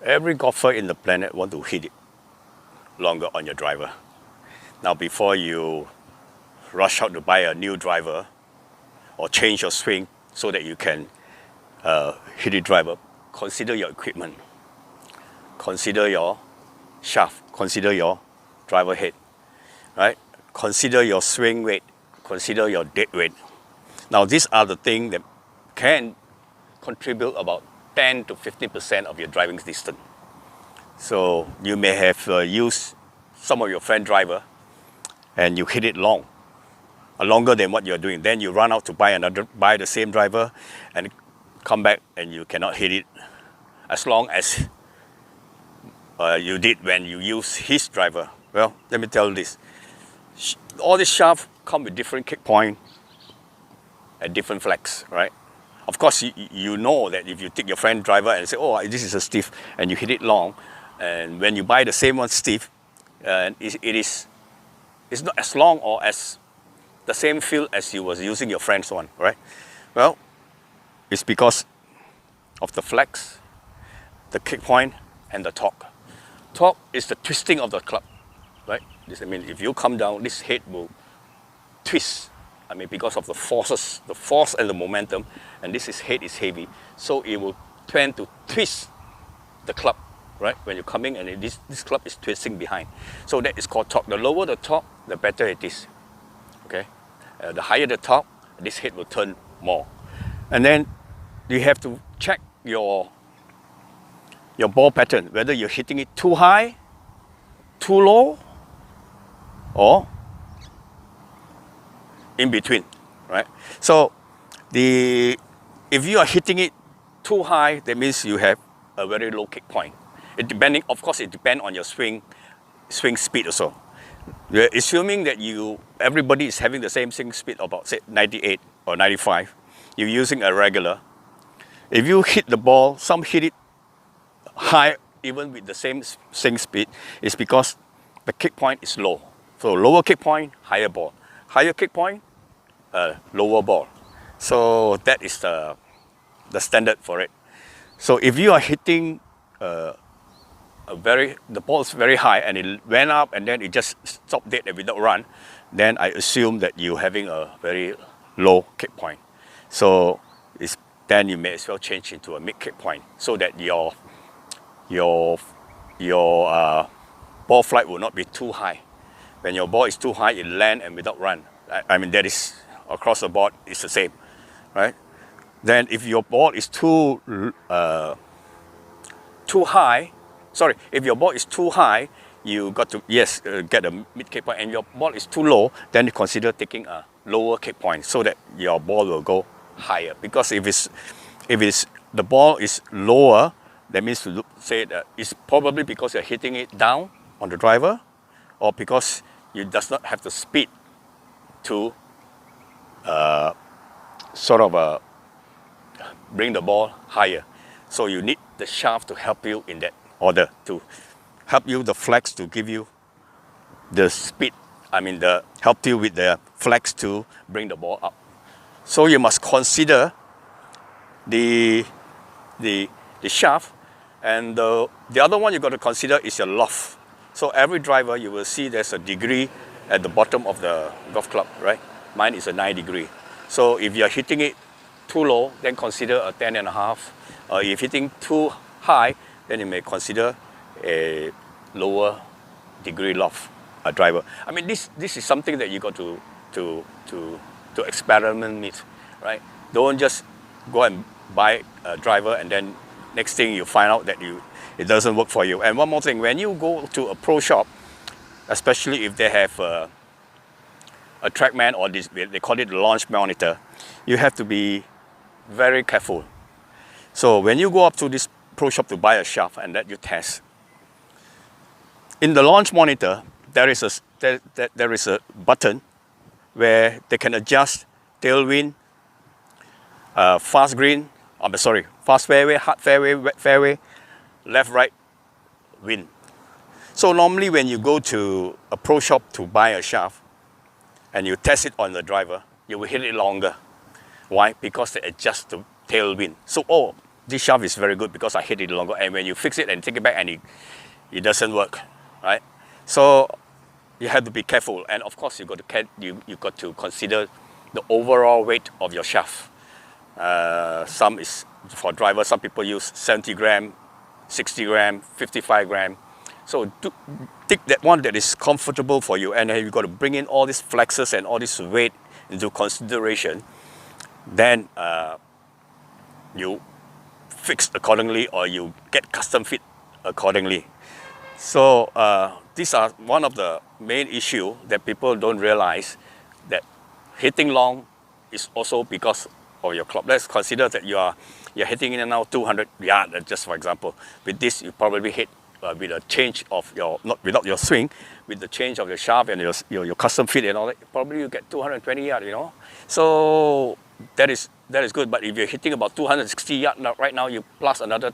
Every golfer in the planet want to hit it longer on your driver. Now, before you rush out to buy a new driver or change your swing so that you can hit it driver, consider your equipment, consider your shaft, consider your driver head, right? Consider your swing weight, consider your dead weight. Now, these are the things that can contribute about 10 to 50% of your driving distance. So you may have used some of your friend driver and you hit it longer than what you're doing. Then you run out to buy the same driver and come back and you cannot hit it as long as you did when you use his driver. Well, let me tell you this. All these shafts come with different kick point and different flex, right? Of course, you know that if you take your friend driver and say, oh, this is a stiff, and you hit it long, and when you buy the same one stiff, it's not as long or as the same feel as you was using your friend's one, right? Well, it's because of the flex, the kick point, and the torque. Torque is the twisting of the club, right? I mean, if you come down, this head will twist. I mean, because of the forces, the force and the momentum, and this head is heavy, so it will tend to twist the club, right? When you're coming and this club is twisting behind. So that is called torque. The lower the torque, the better it is, okay? The higher the torque, this head will turn more. And then you have to check your ball pattern, whether you're hitting it too high, too low, or in between, right? So if you are hitting it too high, that means you have a very low kick point. Of course, it depends on your swing speed also. We're assuming that everybody is having the same swing speed, about say 98 or 95. You're using a regular. If you hit the ball, some hit it high, even with the same swing speed, it's because the kick point is low. So lower kick point, higher ball. Higher kick point, lower ball. So that is the standard for it. So if you are hitting the ball is very high and it went up and then it just stopped dead and without run, then I assume that you're having a very low kick point. So then you may as well change into a mid kick point so that your ball flight will not be too high. When your ball is too high, it land and without run. I mean, that is across the board, it's the same, right? Then if your ball is too high, if your ball is too high, you got to, get a mid kick point, and your ball is too low, then you consider taking a lower kick point so that your ball will go higher. Because if the ball is lower, that means to say that it's probably because you're hitting it down on the driver, or because you does not have the speed to bring the ball higher. So you need the shaft to help you in that order, to help you the flex to give you the speed. Help you with the flex to bring the ball up. So you must consider the shaft, and the other one you got to consider is your loft. So every driver, you will see there's a degree at the bottom of the golf club, right? Mine is a 9 degree. So if you're hitting it too low, then consider a 10.5. If you're hitting too high, then you may consider a lower degree loft driver. I mean, this is something that you got to experiment with, right? Don't just go and buy a driver and then next thing you find out that it doesn't work for you. And one more thing, when you go to a pro shop, especially if they have a TrackMan or they call it the launch monitor, you have to be very careful. So when you go up to this pro shop to buy a shaft and let you test, in the launch monitor, there is a button where they can adjust tailwind, fast fairway, hard fairway, wet fairway, left, right, wind. So normally when you go to a pro shop to buy a shaft and you test it on the driver, you will hit it longer. Why? Because they adjust the tailwind. So this shaft is very good because I hit it longer, and when you fix it and take it back and it doesn't work, right? So you have to be careful, and of course you got to consider the overall weight of your shaft. Some is for drivers. Some people use 70 gram, 60 gram, 55 gram. So take that one that is comfortable for you, and then you got to bring in all these flexes and all this weight into consideration. Then you fix accordingly, or you get custom fit accordingly. So these are one of the main issue that people don't realize, that hitting long is also because of your club. Let's consider that you're hitting in and out 200 yards, just for example. With this, you probably hit with a change of your, not without your swing, with the change of your shaft and your custom fit and all that, probably you get 220 yards, you know. So that is good. But if you're hitting about 260 yards right now, you plus another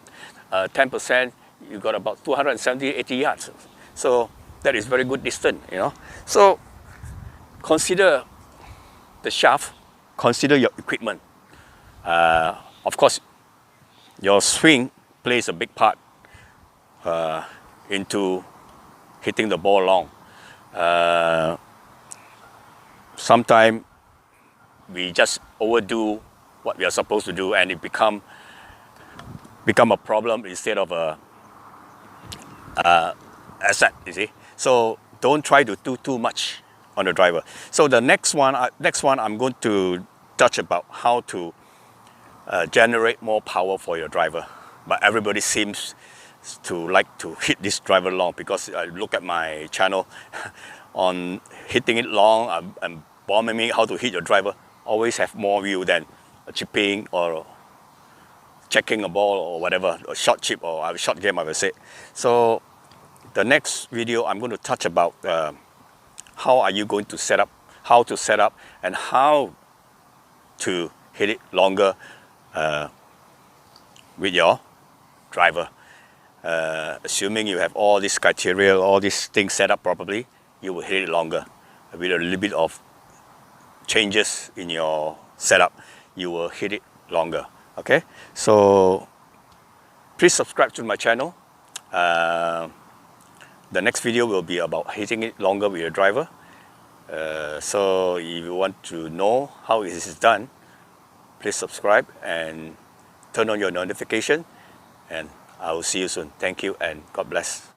10%, you got about 270, 80 yards. So that is very good distance, you know. So consider the shaft, consider your equipment. Of course, your swing plays a big part into hitting the ball long. Sometimes we just overdo what we are supposed to do, and it become a problem instead of a asset, you see. So don't try to do too much on the driver. So the next one I'm going to touch about how to generate more power for your driver. But everybody seems to like to hit this driver long, because I look at my channel on hitting it long and bombing me how to hit your driver. Always have more view than chipping or checking a ball or whatever, a short chip or a short game, I would say. So the next video I'm going to touch about how are you going to set up, how to set up, and how to hit it longer with your driver. Assuming you have all these criteria, all these things set up properly, you will hit it longer. With a little bit of changes in your setup, you will hit it longer. Okay, so please subscribe to my channel. The next video will be about hitting it longer with your driver. So if you want to know how it is done, please subscribe and turn on your notification, and I will see you soon. Thank you and God bless.